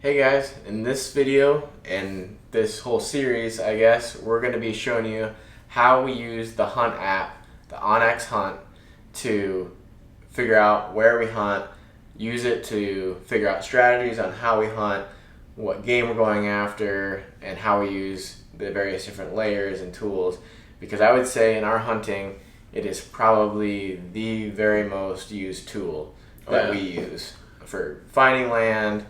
Hey guys, in this video and this whole series, I guess, we're going to be showing you how we use the Hunt app, the Onix Hunt, to figure out where we hunt, use it to figure out strategies on how we hunt, what game we're going after, and how we use the various different layers and tools. Because I would say in our hunting, it is probably the very most used tool that we use for finding land,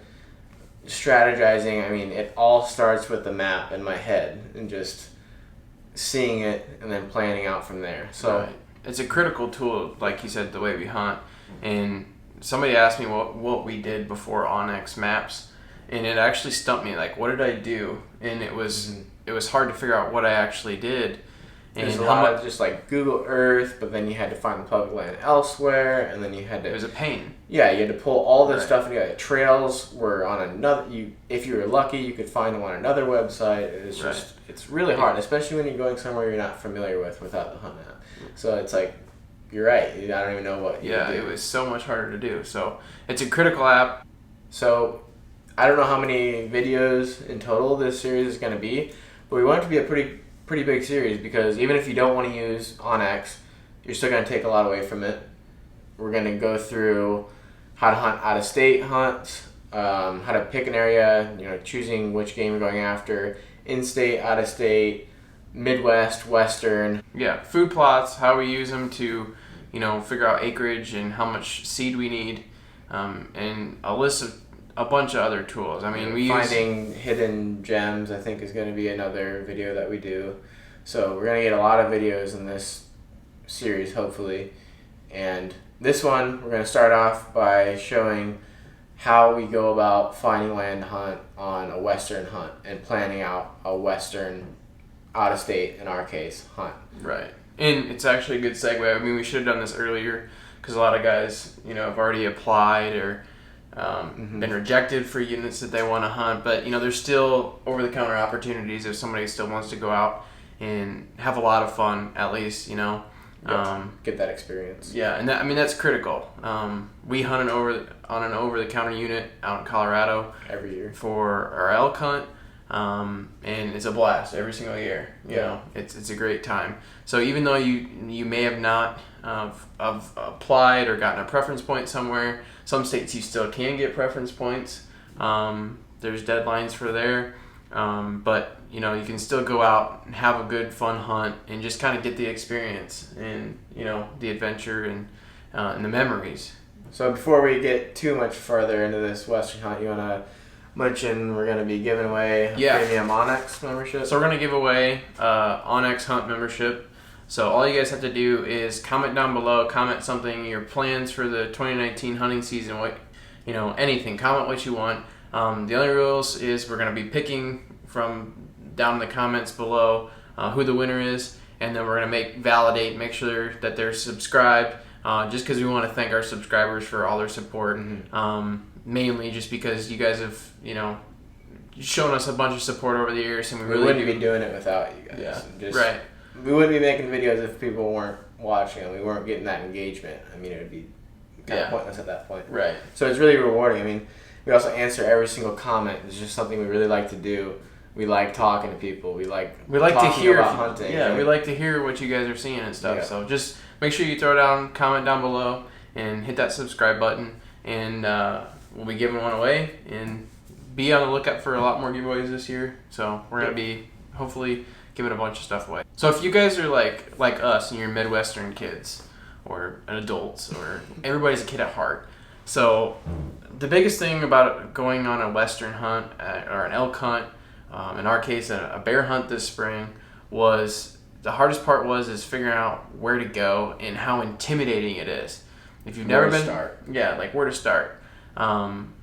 strategizing. I mean, it all starts with the map in my head and just seeing it and then planning out from there. So it's a critical tool, like you said, the way we hunt. And somebody asked me what we did before Onix Maps, and it actually stumped me. Like, what did I do? And it was hard to figure out what I actually did. There's a lot of just like Google Earth, but then you had to find the public land elsewhere, and then you had to. It was a pain. Yeah, you had to pull all this stuff together. Trails were on another. If you were lucky, you could find them on another website. It's just it's really hard, especially when you're going somewhere you're not familiar with without the Hunt app. So it's like, you're right. I don't even know what. It was so much harder to do. So it's a critical app. So I don't know how many videos in total this series is going to be, but we want it to be a pretty big series, because even if you don't want to use Onix, you're still going to take a lot away from it. We're going to go through how to hunt out-of-state hunts, how to pick an area, choosing which game you're going after, in-state, out-of-state, Midwest, Western. Yeah, food plots, how we use them to, figure out acreage and how much seed we need, and a list of a bunch of other tools. I mean, finding hidden gems, I think, is going to be another video that we do. So we're going to get a lot of videos in this series, hopefully. And this one, we're going to start off by showing how we go about finding land to hunt on a Western hunt and planning out a Western, out-of-state, in our case, hunt. Right. And it's actually a good segue. I mean, we should have done this earlier, because a lot of guys, have already applied or been rejected for units that they want to hunt, but there's still over-the-counter opportunities if somebody still wants to go out and have a lot of fun, at least. Get that experience. Yeah, and that's critical. We hunt on an over-the-counter unit out in Colorado every year for our elk hunt, and it's a blast every single year. You know, it's a great time. So even though you may have not have applied or gotten a preference point somewhere, some states you still can get preference points. There's deadlines for there, but you can still go out and have a good fun hunt and just kind of get the experience and the adventure and the memories. So before we get too much further into this Western hunt, you want to mention we're going to be giving away a premium Onix membership? So we're going to give away Onix Hunt membership. So all you guys have to do is comment down below, comment something, your plans for the 2019 hunting season, anything, comment what you want. The only rules is we're going to be picking from down in the comments below who the winner is, and then we're going to make sure that they're subscribed, just because we want to thank our subscribers for all their support, mainly just because you guys have, shown us a bunch of support over the years, and we wouldn't be doing it without you guys. Right. We wouldn't be making videos if people weren't watching and we weren't getting that engagement. I mean, it would be kind of pointless at that point. Right. So it's really rewarding. I mean, we also answer every single comment. It's just something we really like to do. We like talking to people. We like to hear about hunting. Yeah, we like to hear what you guys are seeing and stuff. Yeah. So just make sure you comment down below and hit that subscribe button, and we'll be giving one away, and be on the lookout for a lot more giveaways this year. So we're going to be hopefully giving a bunch of stuff away. So if you guys are like us and you're Midwestern kids or adults, or everybody's a kid at heart. So the biggest thing about going on a Western hunt or an elk hunt, in our case a bear hunt this spring, was the hardest part is figuring out where to go and how intimidating it is. If you've never been, where to start. And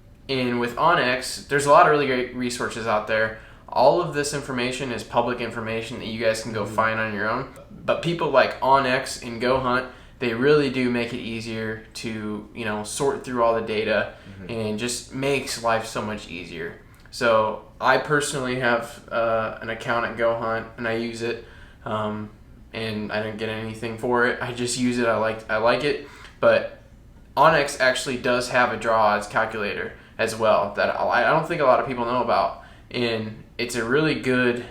with Onix, there's a lot of really great resources out there. All of this information is public information that you guys can go find on your own. But people like Onix and Go Hunt, they really do make it easier to sort through all the data, and just makes life so much easier. So I personally have an account at Go Hunt, and I use it, and I didn't get anything for it. I just use it. I like it. But Onix actually does have a draw odds calculator. as well that I don't think a lot of people know about. And it's a really good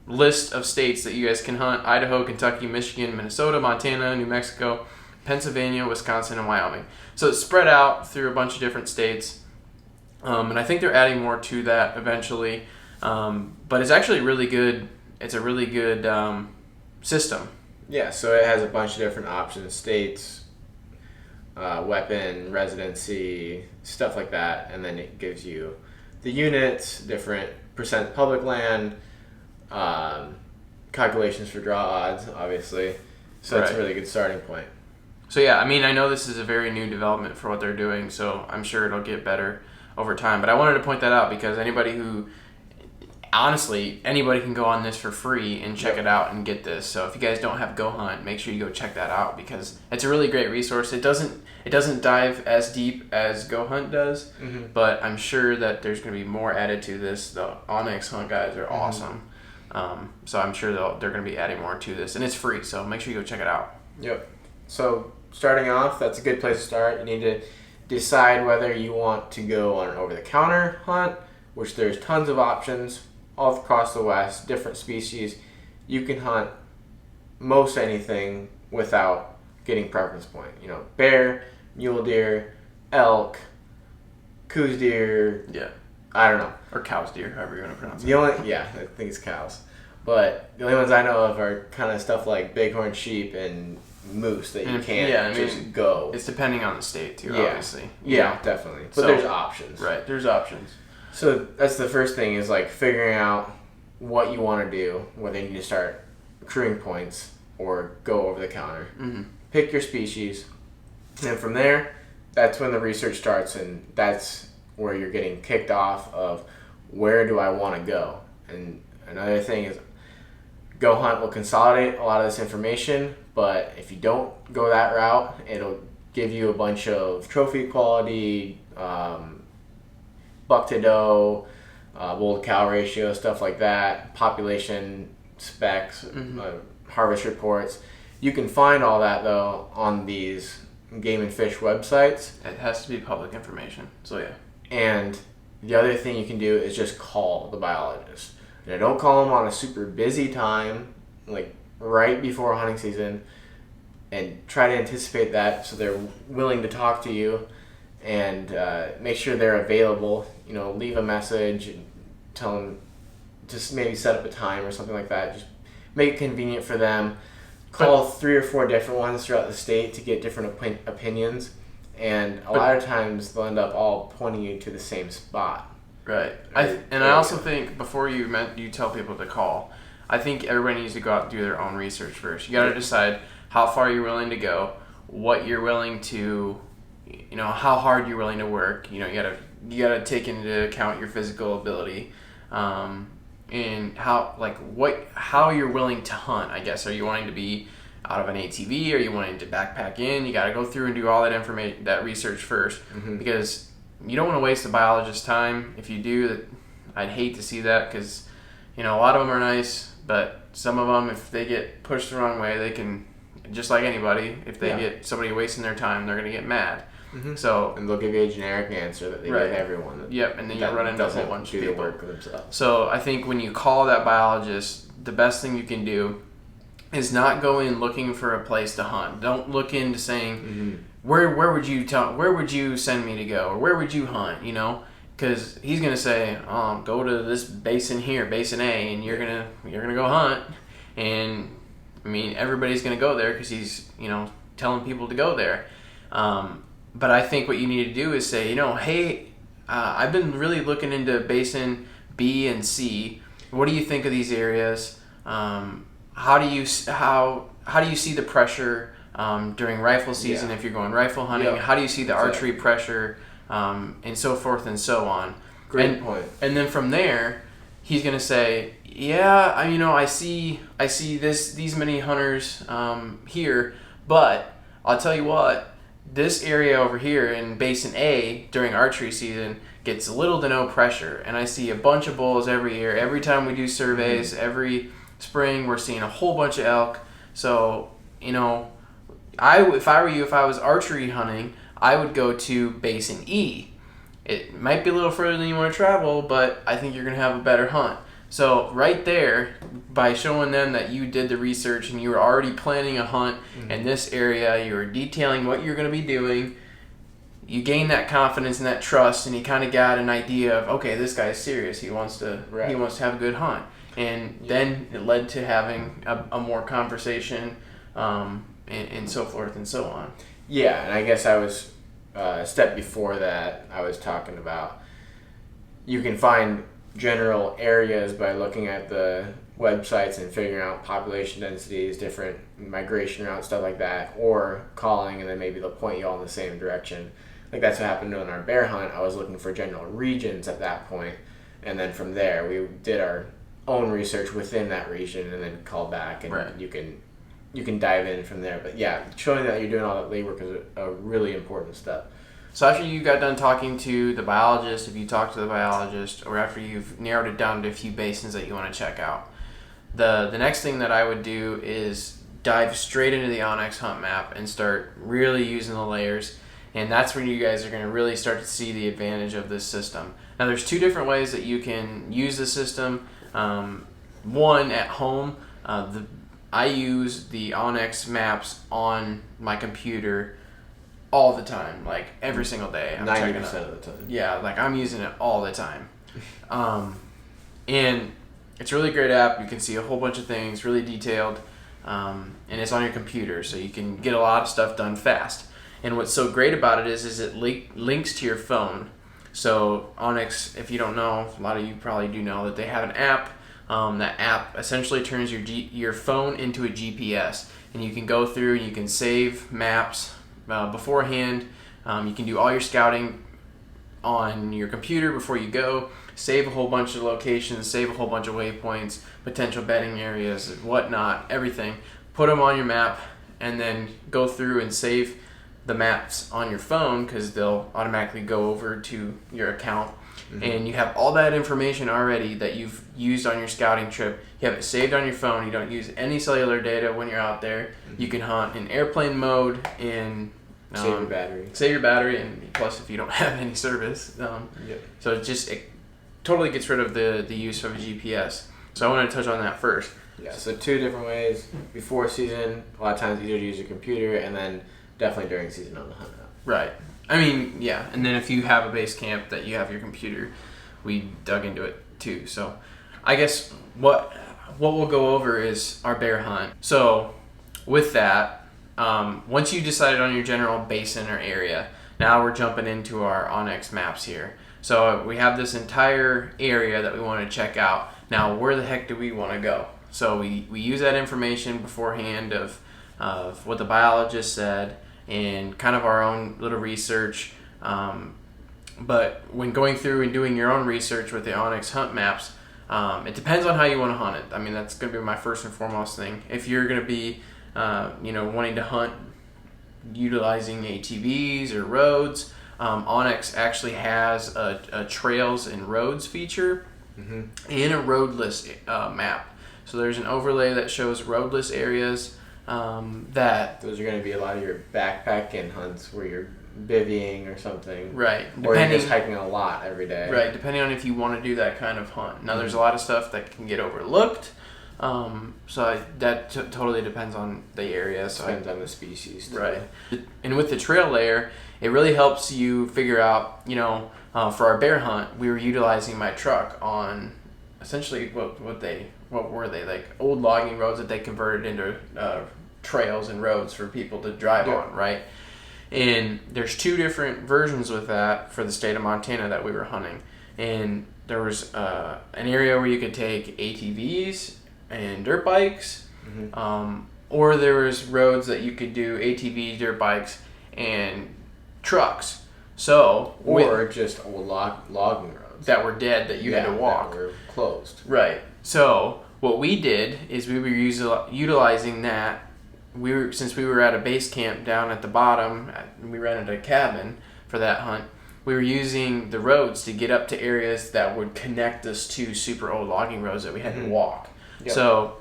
list of states that you guys can hunt: Idaho, Kentucky, Michigan, Minnesota, Montana, New Mexico, Pennsylvania, Wisconsin, and Wyoming. So it's spread out through a bunch of different states. And I think they're adding more to that eventually. But it's actually really good. It's a really good system. Yeah, so it has a bunch of different options: states, weapon, residency, stuff like that. And then it gives you the units, different percent public land, calculations for draw odds, obviously. So it's a really good starting point. So yeah, I mean, I know this is a very new development for what they're doing, so I'm sure it'll get better over time. But I wanted to point that out because honestly, anybody can go on this for free and check it out and get this. So if you guys don't have Go Hunt, make sure you go check that out because it's a really great resource. It doesn't dive as deep as Go Hunt does, but I'm sure that there's going to be more added to this. The Onix Hunt guys are awesome. So I'm sure they're going to be adding more to this, and it's free. So make sure you go check it out. Yep. So starting off, that's a good place to start. You need to decide whether you want to go on an over-the-counter hunt, which there's tons of options all across the West, different species. You can hunt most anything without getting preference point. You know, bear, mule deer, elk, coos deer. Yeah. I don't know. Or cow's deer, however you want to pronounce it. I think it's cows. But the only ones I know of are kind of stuff like bighorn sheep and moose that you can't just go. It's depending on the state too, obviously. Yeah, definitely. But there's options. Right, there's options. So that's the first thing is like figuring out what you want to do, whether you need to start accruing points or go over the counter. Pick your species. And from there, that's when the research starts, and that's where you're getting kicked off of where do I want to go. And another thing is Go Hunt will consolidate a lot of this information, but if you don't go that route, it'll give you a bunch of trophy quality, buck to doe, bull to cow ratio, stuff like that, population specs, harvest reports. You can find all that though on these game and fish websites. It has to be public information. So yeah. And the other thing you can do is just call the biologist. Now, don't call them on a super busy time, like right before hunting season, and try to anticipate that so they're willing to talk to you, and make sure they're available. You know, leave a message and tell them, just maybe set up a time or something like that. Just make it convenient for them. Call 3 or 4 different ones throughout the state to get different opinions, and a lot of times they'll end up all pointing you to the same spot. Right. I also think before you tell people to call, I think everybody needs to go out and do their own research first. You got to decide how far you're willing to go, what you're willing to, how hard you're willing to work. You got to take into account your physical ability, and how you're willing to hunt. I guess, are you wanting to be out of an ATV? Are you wanting to backpack in? You got to go through and do all that information, that research first, because you don't want to waste the biologist's time. If you do, I'd hate to see that because, a lot of them are nice, but some of them, if they get pushed the wrong way, they can, just like anybody, if they get somebody wasting their time, they're going to get mad. So, and they'll give you a generic answer that they give everyone. And then you run into a whole bunch of people. Work for themselves. So I think when you call that biologist, the best thing you can do is not go in looking for a place to hunt. Don't look into saying, where would you send me to go, or where would you hunt? Because he's gonna say, go to this basin here, basin A, and you're gonna go hunt. And I mean, everybody's gonna go there because he's telling people to go there. But I think what you need to do is say, hey, I've been really looking into basin B and C. What do you think of these areas? How do you see the pressure during rifle season if you're going rifle hunting? How do you see the archery pressure, and so forth and so on? Great point. And then from there, he's gonna say, I see these many hunters here, but I'll tell you what, this area over here in Basin A during archery season gets little to no pressure, and I see a bunch of bulls every year. Every time we do surveys, every spring we're seeing a whole bunch of elk. So if I were you, if I was archery hunting, I would go to Basin E. It might be a little further than you want to travel, but I think you're going to have a better hunt. So right there, by showing them that you did the research and you were already planning a hunt in this area, you were detailing what you're going to be doing, you gain that confidence and that trust, and you kind of got an idea of, okay, this guy's serious. He wants to have a good hunt. And then it led to having a more conversation and so forth and so on. Yeah, and I guess I was a step before that. I was talking about you can find general areas by looking at the websites and figuring out population densities, different migration routes, stuff like that, or calling, and then maybe they'll point you all in the same direction. Like that's what happened on our bear hunt. I was looking for general regions at that point, and then from there we did our own research within that region and then called back, and you can dive in from there. But yeah, showing that you're doing all that legwork is a really important step. So after you got done talking to the biologist, if you talk to the biologist, or after you've narrowed it down to a few basins that you want to check out, the next thing that I would do is dive straight into the Onix Hunt Map and start really using the layers. And that's when you guys are going to really start to see the advantage of this system. Now there's two different ways that you can use the system. One, at home, I use the Onix Maps on my computer all the time, like every single day. I'm 90% of the time. Yeah, like I'm using it all the time. And it's a really great app. You can see a whole bunch of things, really detailed, and it's on your computer, so you can get a lot of stuff done fast. And what's so great about it is it links to your phone. So Onix, if you don't know, a lot of you probably do know that they have an app. That app essentially turns your phone into a GPS, and you can go through and you can save maps beforehand. You can do all your scouting on your computer before you go, save a whole bunch of locations, save a whole bunch of waypoints, potential bedding areas, whatnot, everything. Put them on your map, and then go through and save the maps on your phone, because they'll automatically go over to your account. And you have all that information already that you've used on your scouting trip. You have it saved on your phone. You don't use any cellular data when you're out there. You can hunt in airplane mode and save your battery, and plus if you don't have any service. So it totally gets rid of the use of a GPS. So I want to touch on that first. Yeah, so two different ways. Before season, a lot of times either use your computer, and then definitely during season on the hunt app. Right. I mean, yeah, and then if you have a base camp that you have your computer, we dug into it too. So I guess what we'll go over is our bear hunt. So with that, once you decided on your general basin or area, now we're jumping into our Onix Maps here. So we have this entire area that we want to check out. Now, where the heck do we want to go? So we use that information beforehand of what the biologist said, and kind of our own little research. But when going through and doing your own research with the Onix Hunt Maps, it depends on how you want to hunt it. I mean, that's going to be my first and foremost thing. If you're going to be, wanting to hunt utilizing ATVs or roads, Onix actually has a trails and roads feature and a roadless map. So there's an overlay that shows roadless areas. Those are going to be a lot of your backpacking hunts where you're bivvying or something. Right. Or you're just hiking a lot every day. Right, depending on if you want to do that kind of hunt. Now, there's a lot of stuff that can get overlooked. That totally depends on the area. So depends on the species too. Right. And with the trail layer, it really helps you figure out, for our bear hunt, we were utilizing my truck on essentially what were they, like old logging roads that they converted into trails and roads for people to drive on, right? And there's two different versions with that for the state of Montana that we were hunting. And there was an area where you could take ATVs and dirt bikes, or there was roads that you could do ATVs, dirt bikes, and trucks. Or just old logging roads that were dead that you had to walk. That were closed. Right. So what we did is we were utilizing that. Since we were at a base camp down at the bottom, we rented a cabin for that hunt. We were using the roads to get up to areas that would connect us to super old logging roads that we had to walk. Yep. So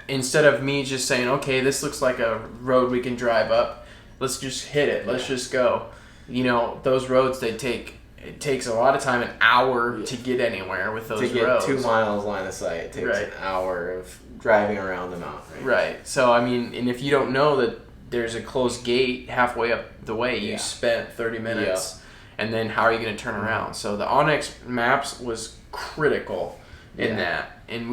instead of me just saying, okay, this looks like a road we can drive up, let's just hit it, let's just go. Those roads, they take it takes a lot of time, an hour to get anywhere with those roads. To get 2 miles line of sight, it takes an hour of driving around the mountain. Right. So, I mean, and if you don't know that there's a closed gate halfway up the way, you spent 30 minutes, and then how are you going to turn around? So the Onix Maps was critical in that, and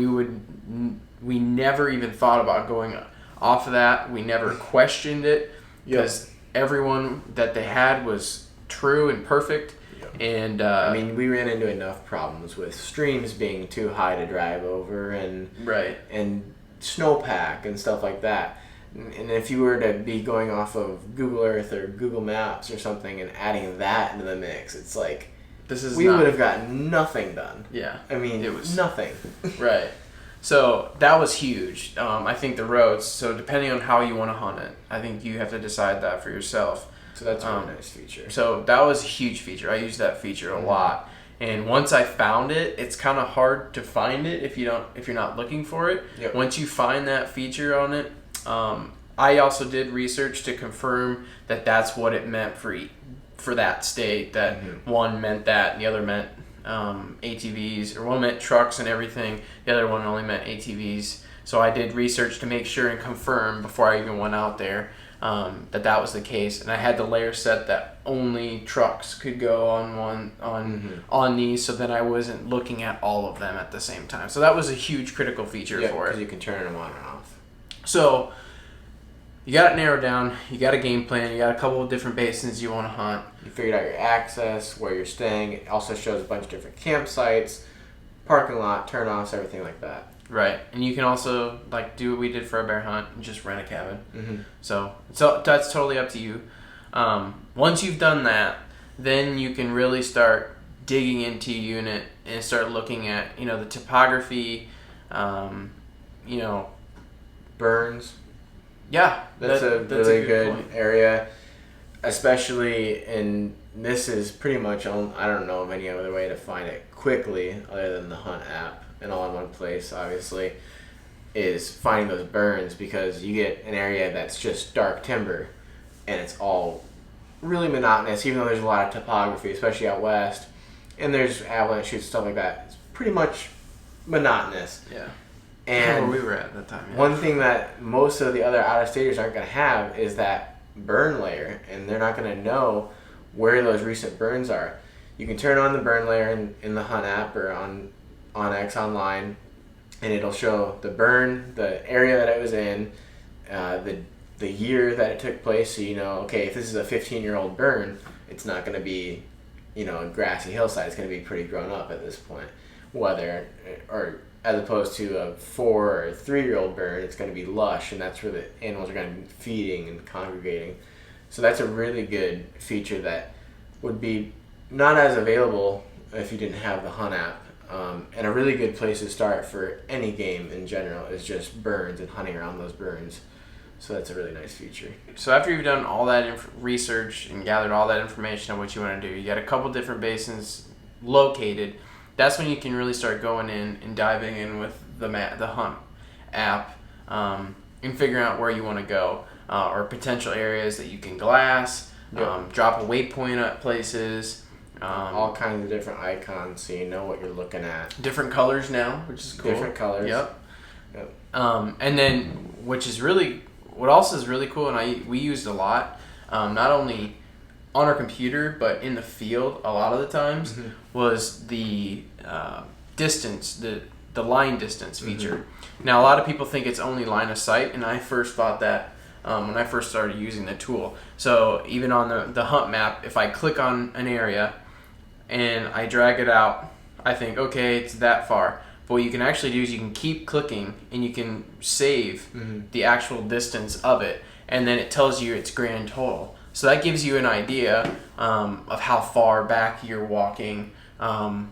we never even thought about going off of that. We never questioned it because everyone that they had was true and perfect. And I mean, we ran into enough problems with streams being too high to drive over, and snowpack and stuff like that. And if you were to be going off of Google Earth or Google Maps or something and adding that into the mix, it's like we would have gotten nothing done. Yeah, I mean, it was nothing. Right. So that was huge. I think the roads. So depending on how you want to hunt it, I think you have to decide that for yourself. So that's a really nice feature. So that was a huge feature. I used that feature a lot. And once I found it, it's kind of hard to find it if you're not looking for it. Yep. Once you find that feature on it, I also did research to confirm that that's what it meant for that state. That one meant that, and the other meant ATVs, or one meant trucks and everything. The other one only meant ATVs. So I did research to make sure and confirm before I even went out there. That was the case, and I had the layer set that only trucks could go on these, so that I wasn't looking at all of them at the same time. So that was a huge critical feature for it. Because you can turn them on and off. So you got it narrowed down. You got a game plan. You got a couple of different basins you want to hunt. You figured out your access, where you're staying. It also shows a bunch of different campsites, parking lot, turn-offs, everything like that. Right, and you can also do what we did for a bear hunt and just rent a cabin. So that's totally up to you. Once you've done that, then you can really start digging into your unit and start looking at the topography, burns. Yeah, that's a really good area, especially in. This is pretty much I don't know of any other way to find it quickly other than the Hunt app. And all in one place, obviously, is finding those burns, because you get an area that's just dark timber and it's all really monotonous, even though there's a lot of topography, especially out west, and there's avalanche chutes and stuff like that. It's pretty much monotonous. Yeah. And where we were at that time. Yeah. One thing that most of the other out-of-staters aren't going to have is that burn layer, and they're not going to know where those recent burns are. You can turn on the burn layer in the Hunt app or on Onix online, and it'll show the burn, the area that it was in, the year that it took place, so okay, if this is a 15-year-old burn, it's not going to be a grassy hillside. It's going to be pretty grown up at this point, whether or as opposed to a 4 or 3-year-old burn, it's going to be lush, and that's where the animals are going to be feeding and congregating. So that's a really good feature that would be not as available if you didn't have the Hunt app. And a really good place to start for any game in general is just burns and hunting around those burns. So that's a really nice feature. So after you've done all that research and gathered all that information on what you want to do, you got a couple different basins located. That's when you can really start going in and diving in with the Hunt app, and figuring out where you want to go, or potential areas that you can glass, drop a waypoint at places. All kinds of different icons, so you know what you're looking at. Different colors now, which is cool. Different colors. Yep. And then, what else is really cool, and we used a lot, not only on our computer, but in the field a lot of the times, was the distance, the line distance feature. Now, a lot of people think it's only line of sight, and I first thought that when I first started using the tool. So even on the Hunt map, if I click on an area and I drag it out, I think, okay, it's that far. But what you can actually do is you can keep clicking and you can save the actual distance of it, and then it tells you its grand total. So that gives you an idea of how far back you're walking, how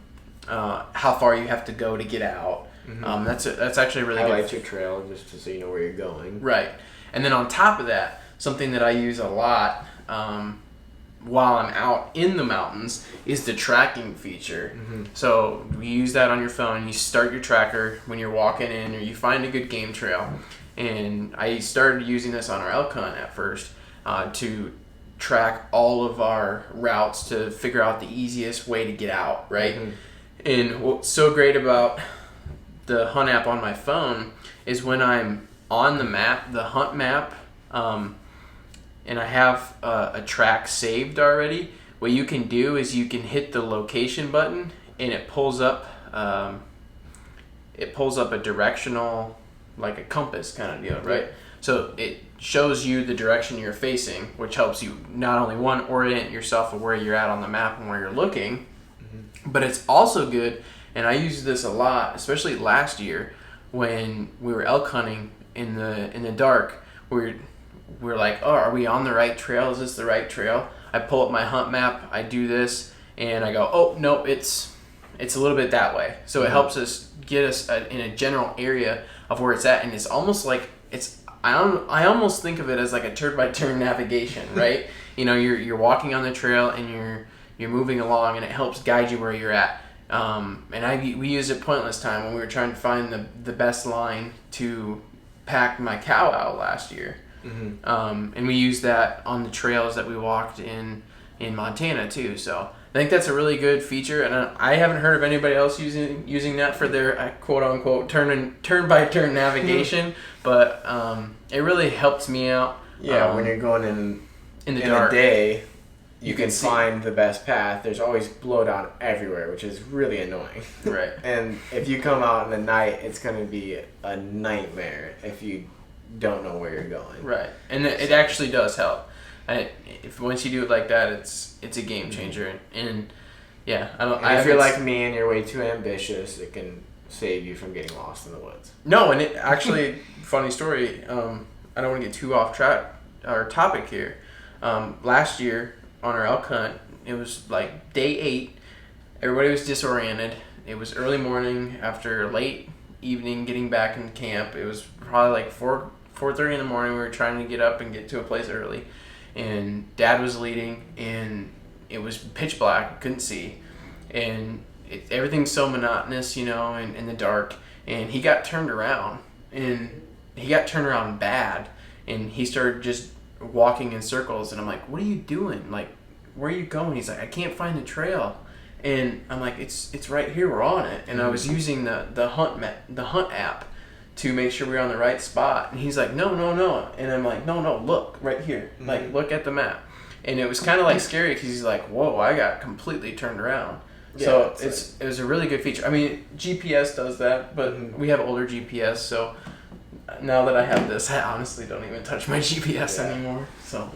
far you have to go to get out. That's actually really good. Highlight your trail just so you know where you're going. Right. And then on top of that, something that I use a lot while I'm out in the mountains is the tracking feature. So you use that on your phone. You start your tracker when you're walking in, or you find a good game trail. And I started using this on our elk hunt at first to track all of our routes to figure out the easiest way to get out, right? Mm-hmm. And what's so great about the Hunt app on my phone is when I'm on the map, the Hunt map, and I have a track saved already, what you can do is you can hit the location button and it pulls up a directional, like a compass kind of deal, right? So it shows you the direction you're facing, which helps you not only orient yourself of where you're at on the map and where you're looking, but it's also good, and I use this a lot, especially last year when we were elk hunting in the dark. We're like, oh, are we on the right trail? Is this the right trail? I pull up my Hunt map, I do this, and I go, oh no, it's a little bit that way. So it helps us get us in a general area of where it's at, and it's almost like I almost think of it as like a turn-by-turn navigation, right? You know, you're walking on the trail and you're moving along, and it helps guide you where you're at. And we used it pointless time when we were trying to find the best line to pack my cow out last year. Mm-hmm. And we used that on the trails that we walked in Montana too. So I think that's a really good feature, and I haven't heard of anybody else using that for their quote unquote turn by turn navigation. But it really helps me out. Yeah, when you're going in the dark, day, you can find the best path. There's always blowdown everywhere, which is really annoying. Right. And if you come out in the night, it's going to be a nightmare if you don't know where you're going. Right. And it actually does help. If once you do it like that, it's a game changer. And yeah, if you're like me and you're way too ambitious, it can save you from getting lost in the woods. No, and it actually, funny story. I don't want to get too off track our topic here. Last year on our elk hunt, it was like day 8. Everybody was disoriented. It was early morning after late evening getting back in camp. It was probably like 4:30 in the morning. We were trying to get up and get to a place early, and Dad was leading, and it was pitch black. Couldn't see, and everything's so monotonous, you know, in the dark. And he got turned around, and he got turned around bad, and he started just walking in circles. And I'm like, what are you doing? Like, where are you going? He's like, I can't find the trail. And I'm like, it's right here, we're on it. And I was using the Hunt app to make sure we're on the right spot. And he's like, no. And I'm like, no, look right here. Mm-hmm. Like, look at the map. And it was kind of like scary because he's like, whoa, I got completely turned around. Yeah, so it was a really good feature. I mean, GPS does that, but we have older GPS. So now that I have this, I honestly don't even touch my GPS anymore. So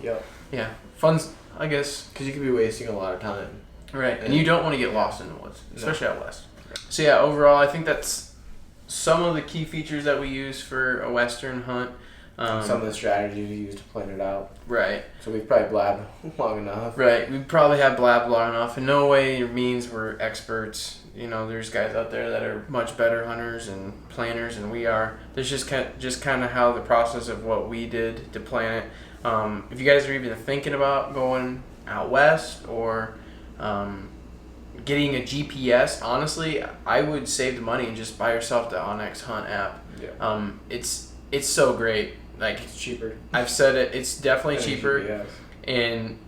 yeah, fun's, I guess. Because you could be wasting a lot of time. Right, and you don't want to get lost in the woods, especially out west. So yeah, overall, I think that's some of the key features that we use for a western hunt. Some of the strategies we use to plan it out. Right. So we've probably blabbed long enough. Right, we probably have blabbed long enough. In no way means we're experts. You know, there's guys out there that are much better hunters and planners than we are. There's just kind of how the process of what we did to plan it. If you guys are even thinking about going out west or getting a GPS, honestly, I would save the money and just buy yourself the Onix Hunt app. Yeah. It's so great. Like, it's cheaper. I've said it. It's definitely cheaper. GPS. And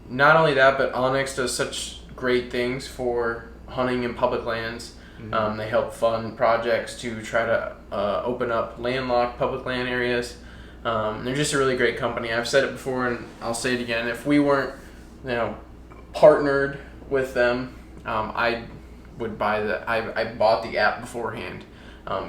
not only that, but Onix does such great things for hunting in public lands. Mm-hmm. They help fund projects to try to open up landlocked public land areas. They're just a really great company. I've said it before, and I'll say it again. If we weren't, partnered with them, I would buy I bought the app beforehand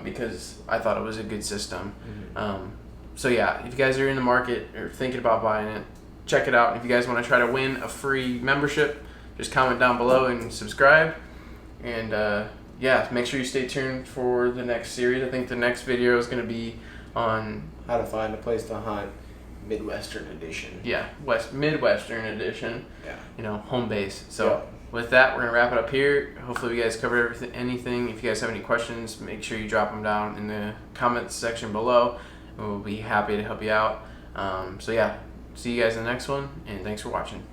because I thought it was a good system. Mm-hmm. So yeah, if you guys are in the market or thinking about buying it, check it out. And if you guys want to try to win a free membership, just comment down below and subscribe. And make sure you stay tuned for the next series. I think the next video is going to be on how to find a place to hunt, Midwestern edition. Yeah, Midwestern edition. Yeah. Home base. So with that, we're going to wrap it up here. Hopefully you guys covered anything. If you guys have any questions, make sure you drop them down in the comments section below. We'll be happy to help you out. See you guys in the next one, and thanks for watching.